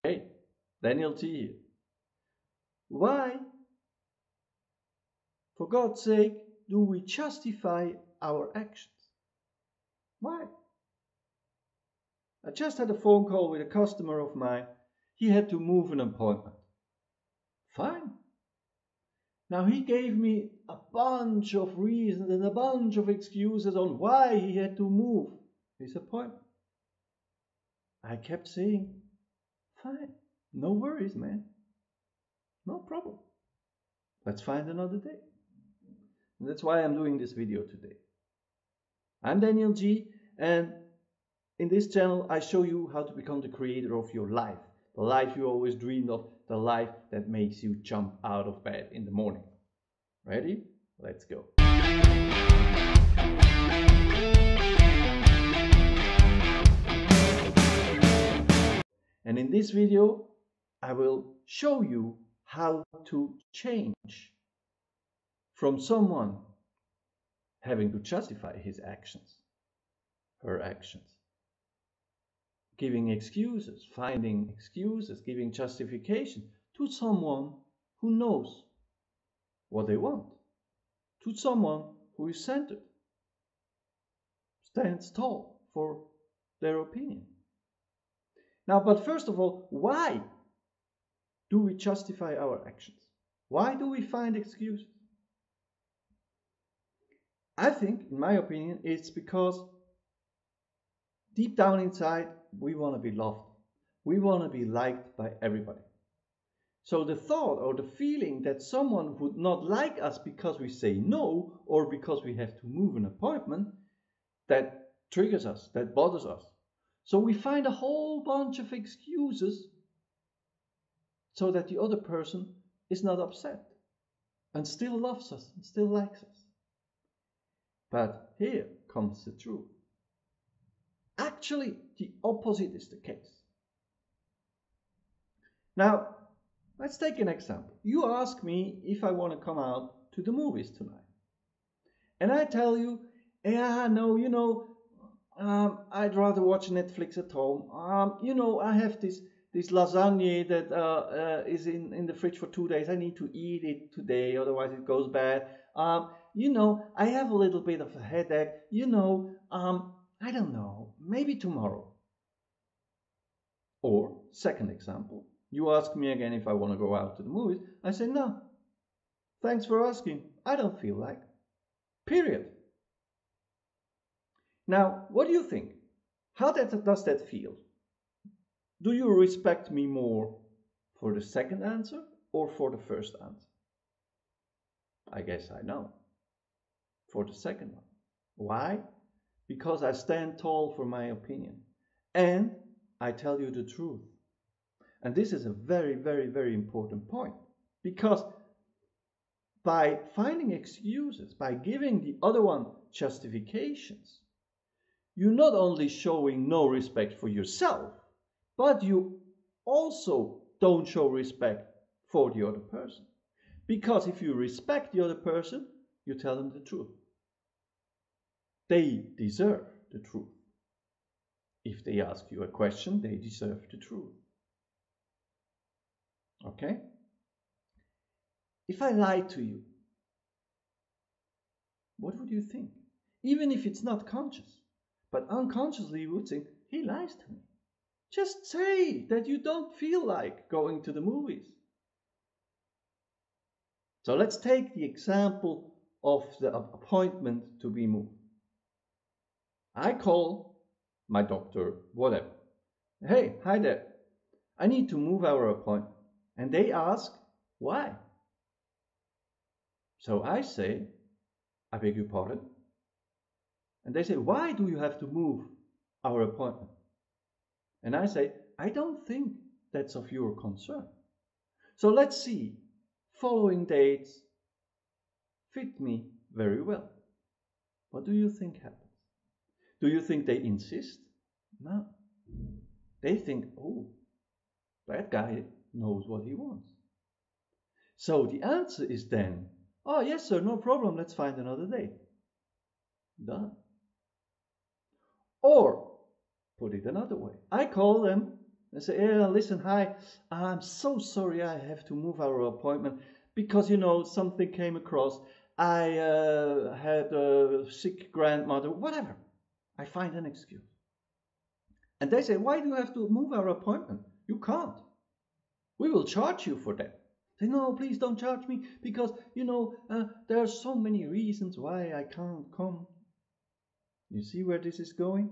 Hey, Daniel T here. Why, for God's sake, do we justify our actions? Why? I just had a phone call with a customer of mine. He had to move an appointment. Fine. Now he gave me a bunch of reasons and a bunch of excuses on why he had to move his appointment. I kept saying, fine, no worries, man. No problem. Let's find another day. And that's why I'm doing this video today. I'm Daniel G, and in this channel I show you how to become the creator of your life. The life you always dreamed of, the life that makes you jump out of bed in the morning. Ready? Let's go. And in this video I will show you how to change from someone having to justify his actions, her actions, giving excuses, finding excuses, giving justification, to someone who knows what they want, to someone who is centered, stands tall for their opinion. Now, but first of all, why do we justify our actions? Why do we find excuses? I think, in my opinion, it's because deep down inside, we want to be loved. We want to be liked by everybody. So the thought or the feeling that someone would not like us because we say no or because we have to move an appointment, that triggers us, that bothers us. So we find a whole bunch of excuses so that the other person is not upset and still loves us and still likes us. But here comes the truth. Actually, the opposite is the case. Now, let's take an example. You ask me if I want to come out to the movies tonight. And I tell you, yeah, no, I'd rather watch Netflix at home. I have this lasagne that is in the fridge for 2 days. I need to eat it today, otherwise it goes bad. I have a little bit of a headache. I don't know, maybe tomorrow. Or, second example, you ask me again if I want to go out to the movies. I say, no, thanks for asking. I don't feel like. Period. Now, what do you think? How does that feel? Do you respect me more for the second answer or for the first answer? I guess I know. For the second one. Why? Because I stand tall for my opinion. And I tell you the truth. And this is a very, very, very important point. Because by finding excuses, by giving the other one justifications, you're not only showing no respect for yourself, but you also don't show respect for the other person. Because if you respect the other person, you tell them the truth. They deserve the truth. If they ask you a question, they deserve the truth. Okay? If I lied to you, what would you think? Even if it's not conscious, but unconsciously you would think, he lies to me. Just say that you don't feel like going to the movies. So let's take the example of the appointment to be moved. I call my doctor, whatever. Hey, hi there. I need to move our appointment. And they ask, why? So I say, I beg your pardon. And they say, why do you have to move our appointment? And I say, I don't think that's of your concern. So let's see, following dates fit me very well. What do you think happens? Do you think they insist? No. They think, oh, that guy knows what he wants. So the answer is then, oh yes sir, no problem, let's find another day. Done. Or, put it another way, I call them and say, yeah, listen, hi, I'm so sorry I have to move our appointment because, something came across. I had a sick grandmother, whatever. I find an excuse. And they say, why do you have to move our appointment? You can't. We will charge you for that. Say, no, please don't charge me because, there are so many reasons why I can't come. You see where this is going?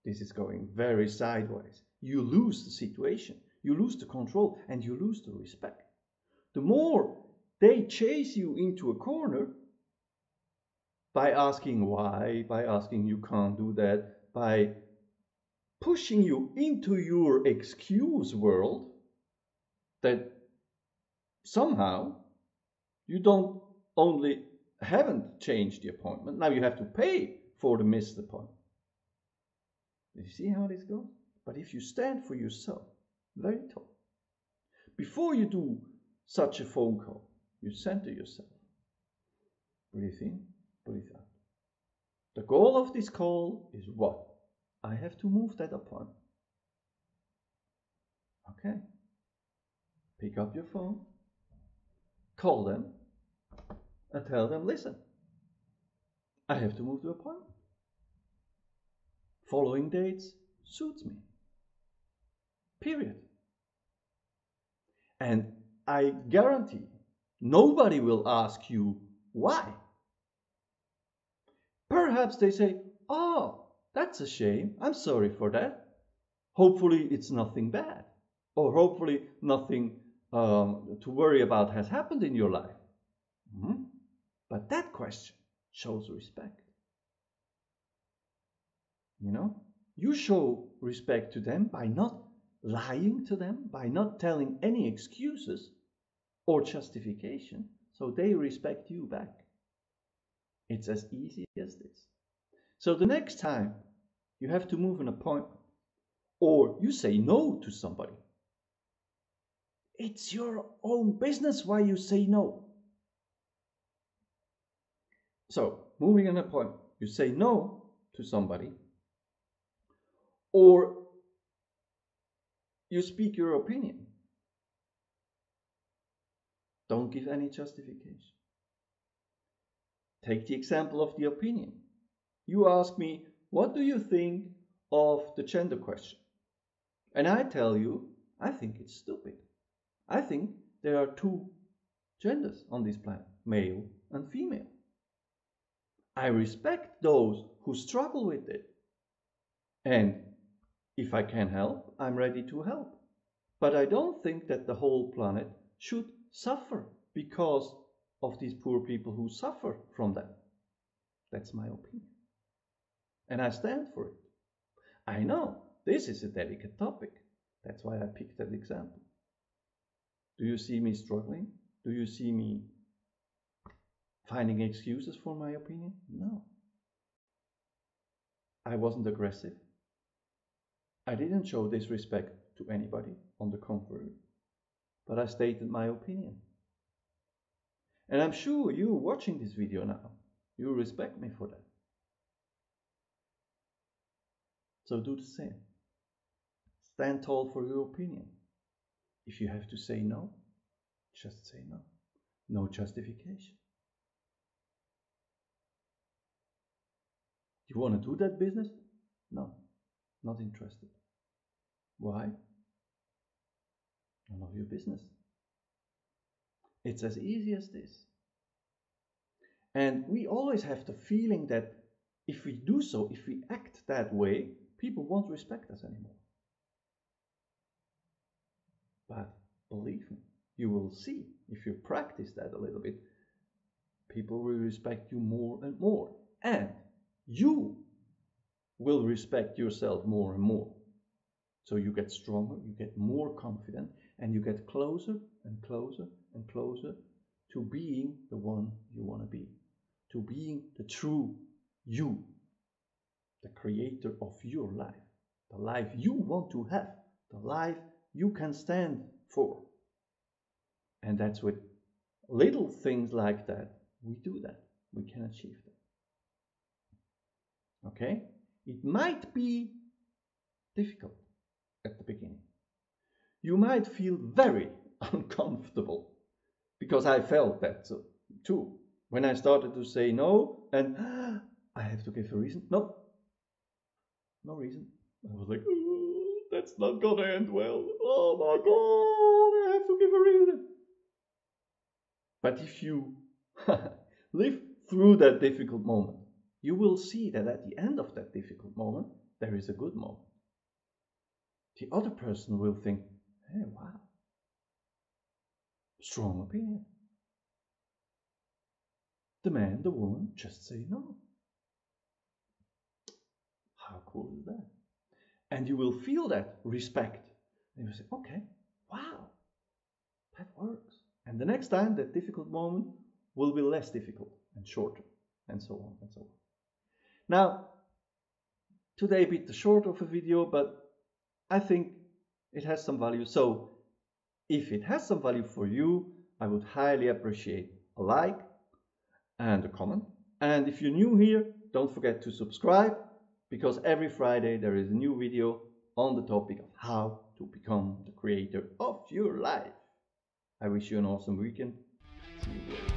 This is going very sideways. You lose the situation, you lose the control, and you lose the respect. The more they chase you into a corner by asking why, by asking you can't do that, by pushing you into your excuse world, that somehow you don't only haven't changed the appointment, now you have to pay for the missed appointment. You see how this goes? But if you stand for yourself, very tall, before you do such a phone call, you center yourself. Breathe in, breathe out. The goal of this call is what? I have to move that appointment. Okay. Pick up your phone, call them, and tell them, listen, I have to move the appointment. Following dates suits me. Period. And I guarantee nobody will ask you why. Perhaps they say, oh, that's a shame. I'm sorry for that. Hopefully it's nothing bad. Or hopefully nothing to worry about has happened in your life. But that question shows respect. You show respect to them by not lying to them, by not telling any excuses or justification, so they respect you back. It's as easy as this. So the next time you have to move an appointment or you say no to somebody, it's your own business why you say no. So, moving an appointment, you say no to somebody, or you speak your opinion. Don't give any justification. Take the example of the opinion. You ask me, what do you think of the gender question? And I tell you, I think it's stupid. I think there are two genders on this planet, male and female. I respect those who struggle with it. And if I can help, I'm ready to help. But I don't think that the whole planet should suffer because of these poor people who suffer from that. That's my opinion. And I stand for it. I know this is a delicate topic. That's why I picked that example. Do you see me struggling? Do you see me finding excuses for my opinion? No. I wasn't aggressive. I didn't show disrespect to anybody, on the contrary. But I stated my opinion. And I'm sure you watching this video now, you respect me for that. So do the same. Stand tall for your opinion. If you have to say no, just say no. No justification. You want to do that business? No, not interested. Why? None of your business. It's as easy as this. And we always have the feeling that if we do so, if we act that way, people won't respect us anymore. But believe me, you will see, if you practice that a little bit, people will respect you more and more. And you will respect yourself more and more. So you get stronger, you get more confident, and you get closer and closer and closer to being the one you want to be. To being the true you, the creator of your life, the life you want to have, the life you can stand for. And that's with little things like that, we do that. We can achieve that. Okay? It might be difficult. at the beginning. You might feel very uncomfortable, because I felt that too. When I started to say no and I have to give a reason. No reason. I was like, oh, that's not gonna end well. Oh my God, I have to give a reason. But if you live through that difficult moment, you will see that at the end of that difficult moment, there is a good moment. The other person will think, hey, wow, strong opinion. The man, the woman just say no. How cool is that? And you will feel that respect. And you say, okay, wow, that works. And the next time, that difficult moment will be less difficult and shorter, and so on and so on. Now, today a bit short of a video, but I think it has some value. So if it has some value for you, I would highly appreciate a like and a comment. And if you're new here, don't forget to subscribe, because every Friday there is a new video on the topic of how to become the creator of your life. I wish you an awesome weekend. See you later.